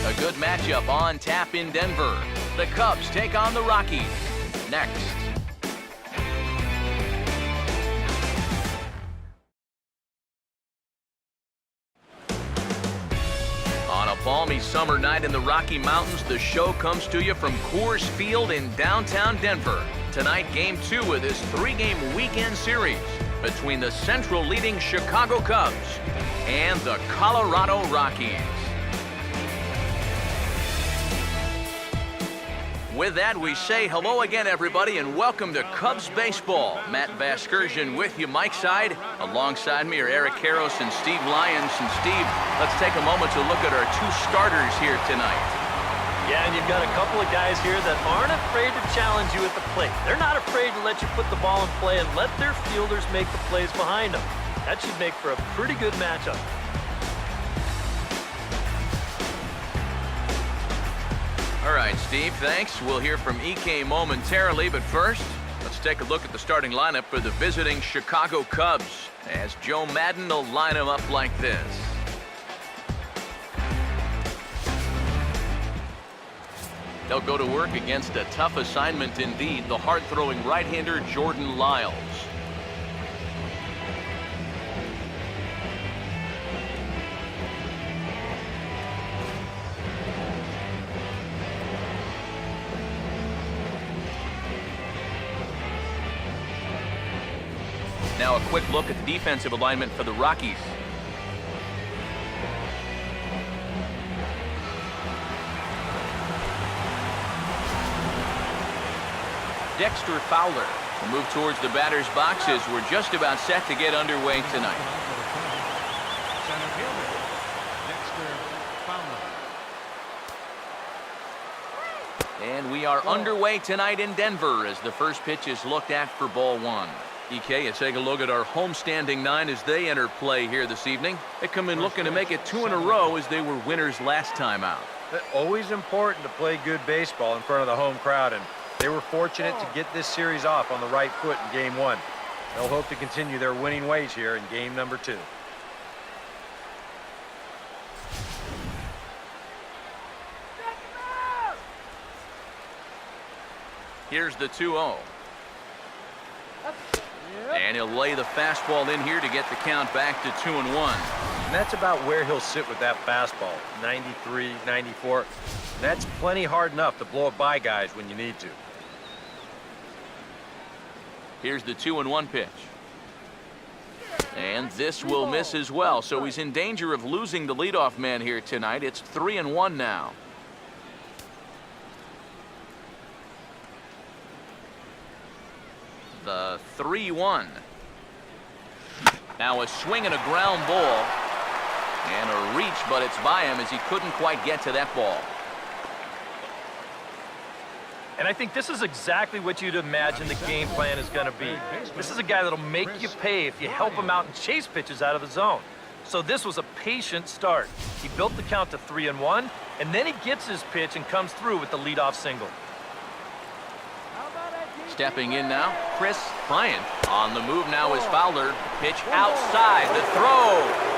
A good matchup on tap in Denver. The Cubs take on the Rockies. Next. On a balmy summer night in the Rocky Mountains, the show comes to you from Coors Field in downtown Denver. Tonight, Game 2 of this 3-game weekend series between the Central leading Chicago Cubs and the Colorado Rockies. With that, we say hello again, everybody, and welcome to Cubs Baseball. Matt Vasgersian with you, Mike's side. Alongside me are Eric Karros and Steve Lyons. And Steve, let's take a moment to look at our 2 starters here tonight. Yeah, and you've got a couple of guys here that aren't afraid to challenge you at the plate. They're not afraid to let you put the ball in play and let their fielders make the plays behind them. That should make for a pretty good matchup. All right, Steve, thanks. We'll hear from EK momentarily, but first, let's take a look at the starting lineup for the visiting Chicago Cubs, as Joe Madden will line them up like this. They'll go to work against a tough assignment indeed, the hard-throwing right-hander Jordan Lyles. Now a quick look at the defensive alignment for the Rockies. Dexter Fowler will move towards the batter's boxes. We're just about set to get underway tonight. Center fielder, Dexter Fowler. And we are underway tonight in Denver as the first pitch is looked at for ball 1. EK, let's take a look at our homestanding 9 as they enter play here this evening. They come in looking to make it 2 in a row as they were winners last time out. Always important to play good baseball in front of the home crowd, and they were fortunate to get this series off on the right foot in Game 1. They'll hope to continue their winning ways here in Game number 2. Here's the 2-0. And he'll lay the fastball in here to get the count back to 2-1. And that's about where he'll sit with that fastball, 93, 94. That's plenty hard enough to blow it by guys when you need to. Here's the 2-1 pitch. And this will miss as well, so he's in danger of losing the leadoff man here tonight. It's 3-1 now. The 3-1. Now a swing and a ground ball. And a reach, but it's by him as he couldn't quite get to that ball. And I think this is exactly what you'd imagine the game plan is going to be. This is a guy that'll make you pay if you help him out and chase pitches out of the zone. So this was a patient start. He built the count to 3-1, and then he gets his pitch and comes through with the leadoff single. Stepping in now, Chris Bryant. On the move now is Fowler. Pitch outside, the throw.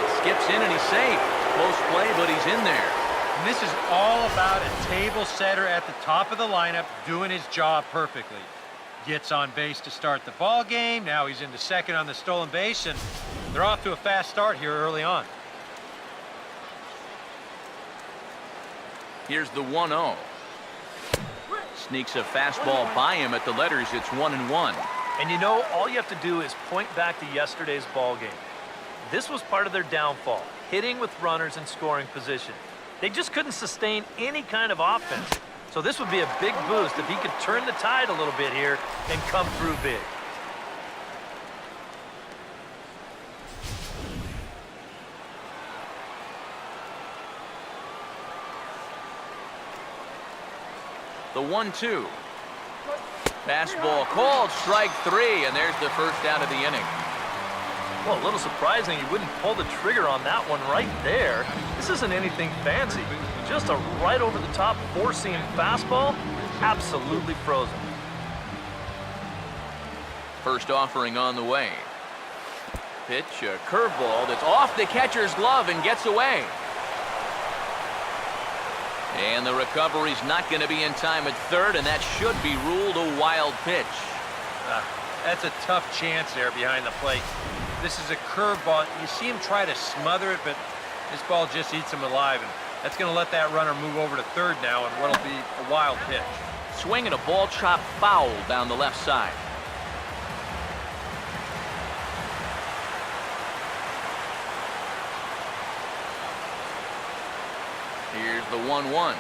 It skips in and he's safe. Close play, but he's in there. And this is all about a table setter at the top of the lineup doing his job perfectly. Gets on base to start the ball game. Now he's into second on the stolen base, and they're off to a fast start here early on. Here's the 1-0. Sneaks a fastball by him at the letters. It's 1-1. And you know, all you have to do is point back to yesterday's ball game. This was part of their downfall, hitting with runners in scoring position. They just couldn't sustain any kind of offense. So this would be a big boost if he could turn the tide a little bit here and come through big. The 1-2. Fastball called, strike 3, and there's the first out of the inning. Well, a little surprising he wouldn't pull the trigger on that one right there. This isn't anything fancy. Just a right over the top four-seam fastball, absolutely frozen. First offering on the way. Pitch, a curveball that's off the catcher's glove and gets away. And the recovery's not going to be in time at third, and that should be ruled a wild pitch. That's a tough chance there behind the plate. This is a curveball. You see him try to smother it, but this ball just eats him alive, and that's going to let that runner move over to third now, and what'll be a wild pitch. Swinging a ball chopped foul down the left side. Here's the 1-1.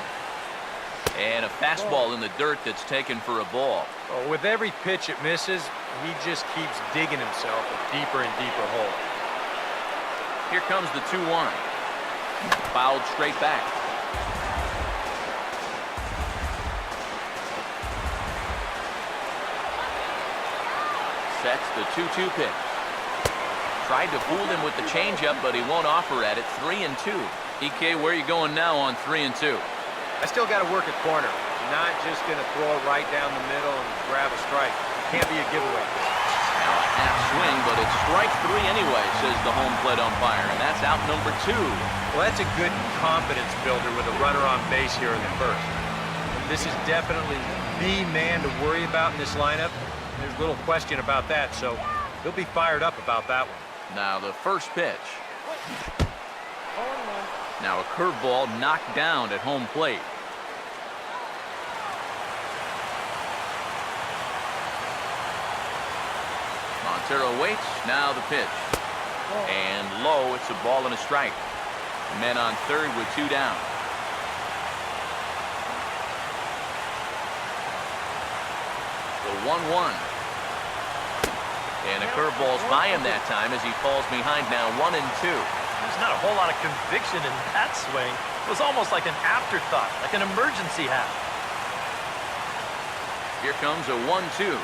And a fastball in the dirt that's taken for a ball. Oh, with every pitch it misses, he just keeps digging himself a deeper and deeper hole. Here comes the 2-1. Fouled straight back. Sets the 2-2 pitch. Tried to fool him with the changeup, but he won't offer at it. 3-2. EK, where are you going now on 3-2? I still got to work at corner. Not just going to throw it right down the middle and grab a strike. Can't be a giveaway. Now a half swing, but it's strike 3 anyway, says the home plate umpire, and that's out number 2. Well, that's a good confidence builder with a runner on base here in the first. This is definitely the man to worry about in this lineup. There's little question about that, so he'll be fired up about that one. Now the first pitch. Now a curveball knocked down at home plate. Montero waits. Now the pitch. And low, it's a ball and a strike. Men on third with 2 down. The 1-1. And a curveball's by him that time as he falls behind now 1-2. There's not a whole lot of conviction in that swing. It was almost like an afterthought, like an emergency hat. Here comes a 1-2.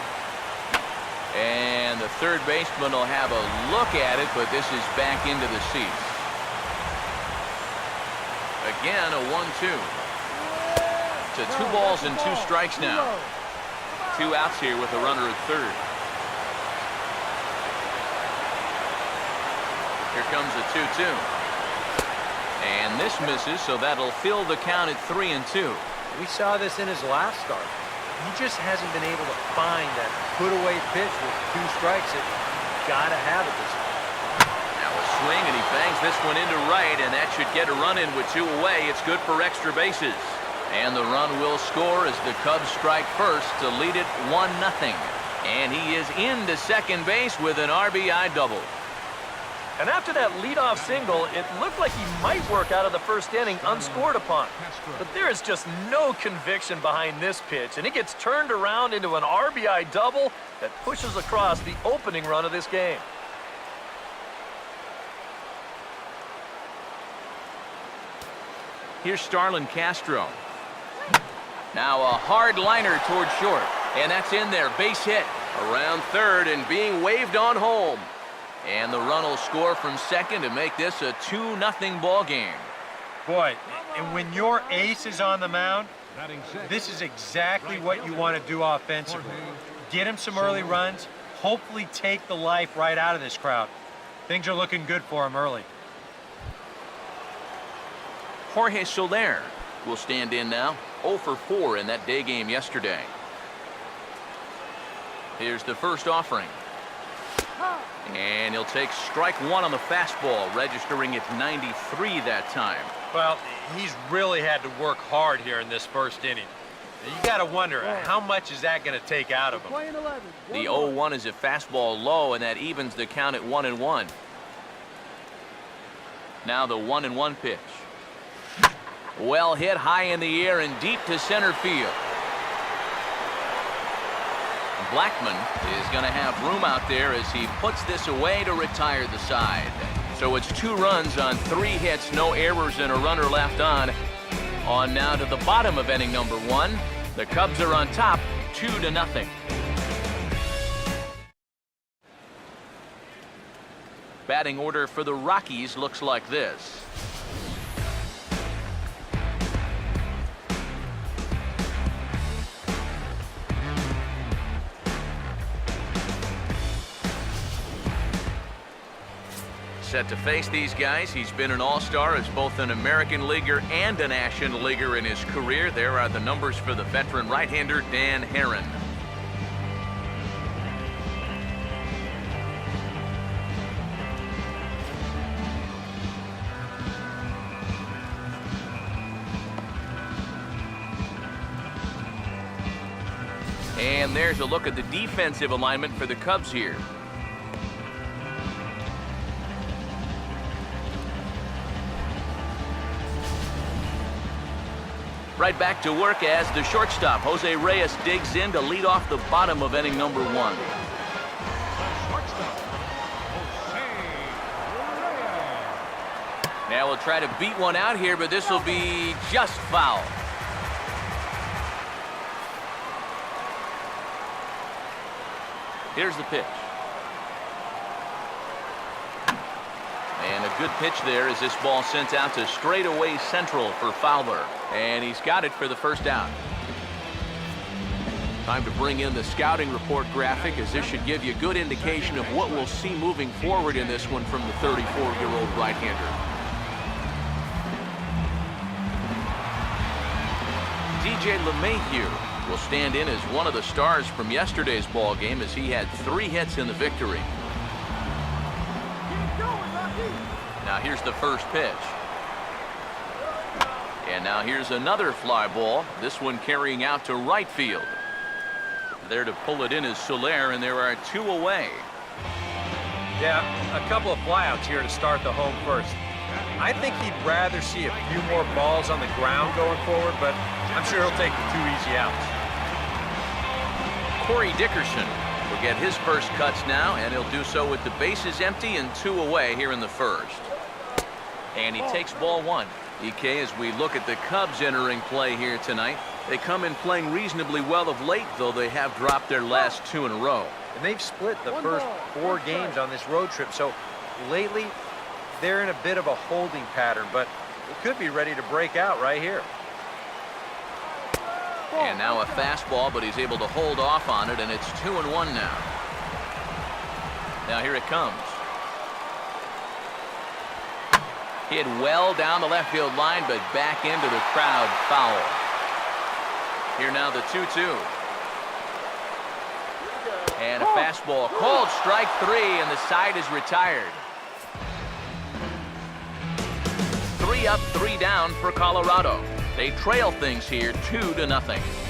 And the third baseman will have a look at it, but this is back into the seats. Again, a 1-2. To 2 balls and 2 strikes now. 2 outs here with a runner at third. Here comes a 2-2. And this misses, so that'll fill the count at 3-2. We saw this in his last start. He just hasn't been able to find that put-away pitch with 2 strikes. That gotta have it this time. Now a swing, and he bangs this one into right, and that should get a run in with 2 away. It's good for extra bases. And the run will score as the Cubs strike first to lead it 1-0. And he is into second base with an RBI double. And after that leadoff single, it looked like he might work out of the first inning unscored upon. But there is just no conviction behind this pitch, and it gets turned around into an RBI double that pushes across the opening run of this game. Here's Starlin Castro. Now a hard liner toward short, and that's in there. Base hit around third and being waved on home. And the run will score from second to make this a 2-0 ball game. Boy, and when your ace is on the mound, this is exactly what you want to do offensively. Get him some early runs, hopefully take the life right out of this crowd. Things are looking good for him early. Jorge Soler will stand in now. 0 for 4 in that day game yesterday. Here's the first offering. And he'll take strike 1 on the fastball, registering at 93 that time. Well, he's really had to work hard here in this first inning. Now, you got to wonder, how much is that going to take out of him? The 0-1 is a fastball low, and that evens the count at 1-1. Now the 1-1 pitch. Well hit high in the air and deep to center field. Blackman is going to have room out there as he puts this away to retire the side. So it's 2 runs on 3 hits, no errors, and a runner left on. On now to the bottom of inning number 1. The Cubs are on top, 2-0. Batting order for the Rockies looks like this. set to face these guys. He's been an all-star as both an American leaguer and a National Leaguer in his career. There are the numbers for the veteran right-hander Dan Haren. And there's a look at the defensive alignment for the Cubs here. Right back to work as the shortstop, Jose Reyes, digs in to lead off the bottom of inning number 1. Now we'll try to beat one out here, but this will be just foul. Here's the pitch. And a good pitch there as this ball sent out to straightaway central for Fowler. And he's got it for the first out. Time to bring in the scouting report graphic, as this should give you a good indication of what we'll see moving forward in this one from the 34-year-old right-hander. DJ LeMahieu will stand in as one of the stars from yesterday's ball game, as he had 3 hits in the victory. Now here's the first pitch. And now here's another fly ball, this one carrying out to right field. There to pull it in is Soler, and there are 2 away. Yeah, a couple of flyouts here to start the home first. I think he'd rather see a few more balls on the ground going forward, but I'm sure he'll take the 2 easy outs. Corey Dickerson will get his first cuts now, and he'll do so with the bases empty and 2 away here in the first. And he takes ball 1. EK, as we look at the Cubs entering play here tonight, they come in playing reasonably well of late, though they have dropped their last 2 in a row. And they've split the first 4 games on this road trip, so lately they're in a bit of a holding pattern, but it could be ready to break out right here. And now a fastball, but he's able to hold off on it, and it's 2-1 now. Now here it comes. Hit well down the left field line, but back into the crowd, foul. Here now the 2-2. And a fastball called strike 3, and the side is retired. 3 up, 3 down for Colorado. They trail things here 2-0.